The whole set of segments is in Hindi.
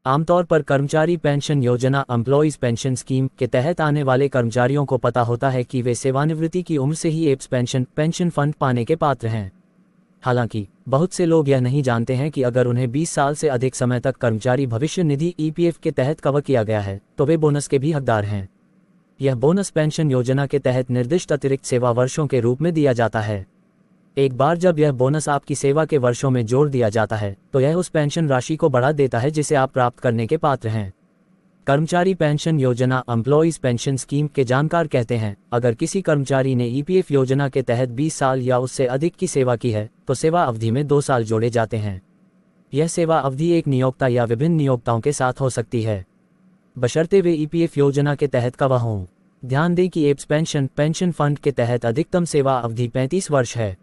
आमतौर पर कर्मचारी पेंशन योजना एम्प्लॉयज़ पेंशन स्कीम के तहत आने वाले कर्मचारियों को पता होता है कि वे सेवानिवृत्ति की उम्र से ही एप्स पेंशन फंड पाने के पात्र हैं। हालांकि बहुत से लोग यह नहीं जानते हैं कि अगर उन्हें 20 साल से अधिक समय तक कर्मचारी भविष्य निधि ईपीएफ के तहत कवर किया गया है तो वे बोनस के भी हकदार हैं। यह बोनस पेंशन योजना के तहत निर्दिष्ट अतिरिक्त सेवा वर्षों के रूप में दिया जाता है। एक बार जब यह बोनस आपकी सेवा के वर्षों में जोड़ दिया जाता है तो यह उस पेंशन राशि को बढ़ा देता है जिसे आप प्राप्त करने के पात्र हैं। कर्मचारी पेंशन योजना एम्प्लॉयज़ पेंशन स्कीम के जानकार कहते हैं, अगर किसी कर्मचारी ने ईपीएफ योजना के तहत 20 साल या उससे अधिक की सेवा की है तो सेवा अवधि में 2 साल जोड़े जाते हैं। यह सेवा अवधि एक नियोक्ता या विभिन्न नियोक्ताओं के साथ हो सकती है, बशर्ते वे ईपीएफ योजना के तहत कवर हों। ध्यान दें कि एप्स पेंशन फंड के तहत अधिकतम सेवा अवधि 35 वर्ष है।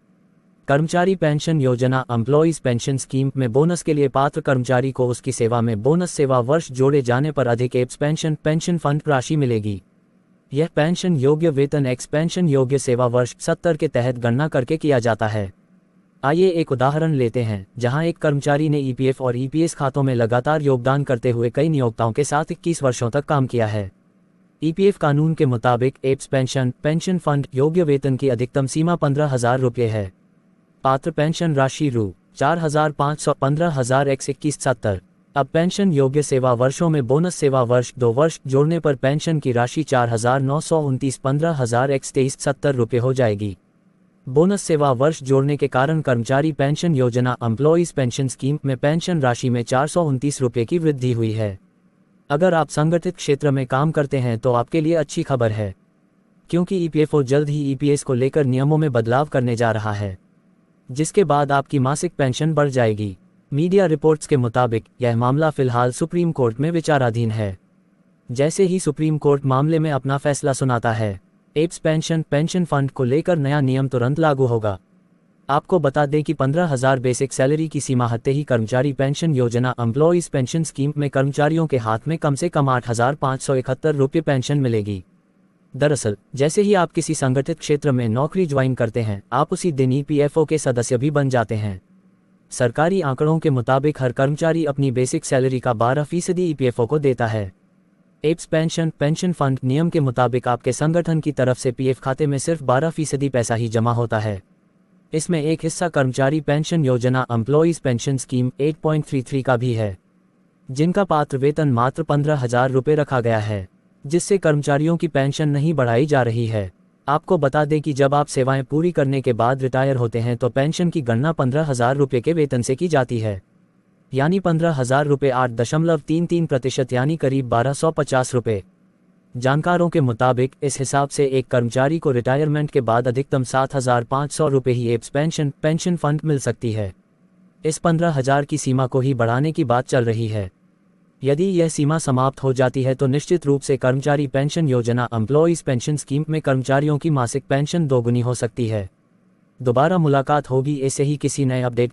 कर्मचारी पेंशन योजना एम्प्लॉयज़ पेंशन स्कीम में बोनस के लिए पात्र कर्मचारी को उसकी सेवा में बोनस सेवा वर्ष जोड़े जाने पर अधिक एप्स पेंशन फंड राशि मिलेगी। यह पेंशन योग्य वेतन एक्स पेंशन योग्य सेवा वर्ष 70 के तहत गणना करके किया जाता है। आइए एक उदाहरण लेते हैं जहां एक कर्मचारी ने ईपीएफ और ईपीएस खातों में लगातार योगदान करते हुए कई नियोक्ताओं के साथ 21 वर्षों तक काम किया है। ईपीएफ कानून के मुताबिक एप्स पेंशन फंड योग्य वेतन की अधिकतम सीमा 15,000 रुपये है। पात्र पेंशन राशि रु 4,500 15,000 x 2170। अब पेंशन योग्य सेवा वर्षों में बोनस सेवा वर्ष 2 वर्ष जोड़ने पर पेंशन की राशि 4,929 15,000 x 2370 रुपये हो जाएगी। बोनस सेवा वर्ष जोड़ने के कारण कर्मचारी पेंशन योजना एम्प्लॉयज़ पेंशन स्कीम में पेंशन राशि में 429 रुपये की वृद्धि हुई है। अगर आप संगठित क्षेत्र में काम करते हैं तो आपके लिए अच्छी खबर है, क्योंकि ईपीएफओ जल्द ही ईपीएस को लेकर नियमों में बदलाव करने जा रहा है, जिसके बाद आपकी मासिक पेंशन बढ़ जाएगी। मीडिया रिपोर्ट्स के मुताबिक यह मामला फिलहाल सुप्रीम कोर्ट में विचाराधीन है। जैसे ही सुप्रीम कोर्ट मामले में अपना फैसला सुनाता है, एप्स पेंशन फंड को लेकर नया नियम तुरंत लागू होगा। आपको बता दें कि 15,000 बेसिक सैलरी की सीमा हटते ही कर्मचारी पेंशन योजना एम्प्लॉयज़ पेंशन स्कीम में कर्मचारियों के हाथ में कम से कम 8,571 रुपये पेंशन मिलेगी। दरअसल जैसे ही आप किसी संगठित क्षेत्र में नौकरी ज्वाइन करते हैं, आप उसी दिन ईपीएफओ के सदस्य भी बन जाते हैं। सरकारी आंकड़ों के मुताबिक हर कर्मचारी अपनी बेसिक सैलरी का 12% ईपीएफओ को देता है। एप्स पेंशन फंड नियम के मुताबिक आपके संगठन की तरफ से पीएफ खाते में सिर्फ 12% पैसा ही जमा होता है। इसमें एक हिस्सा कर्मचारी पेंशन योजना एम्प्लॉयज़ पेंशन स्कीम 8.33 का भी है, जिनका पात्र वेतन मात्र 15,000 रुपये रखा गया है, जिससे कर्मचारियों की पेंशन नहीं बढ़ाई जा रही है। आपको बता दें कि जब आप सेवाएं पूरी करने के बाद रिटायर होते हैं तो पेंशन की गणना 15,000 रुपये के वेतन से की जाती है, यानी 15,000 रुपये 8.33% यानी करीब 1,250 रुपये। जानकारों के मुताबिक इस हिसाब से एक कर्मचारी को रिटायरमेंट के बाद अधिकतम 7,500 रुपये ही एप्स पेंशन फंड मिल सकती है। इस 15,000 की सीमा को ही बढ़ाने की बात चल रही है। यदि यह सीमा समाप्त हो जाती है तो निश्चित रूप से कर्मचारी पेंशन योजना एम्प्लॉयज़ पेंशन स्कीम में कर्मचारियों की मासिक पेंशन दोगुनी हो सकती है। दोबारा मुलाकात होगी ऐसे ही किसी नए अपडेट के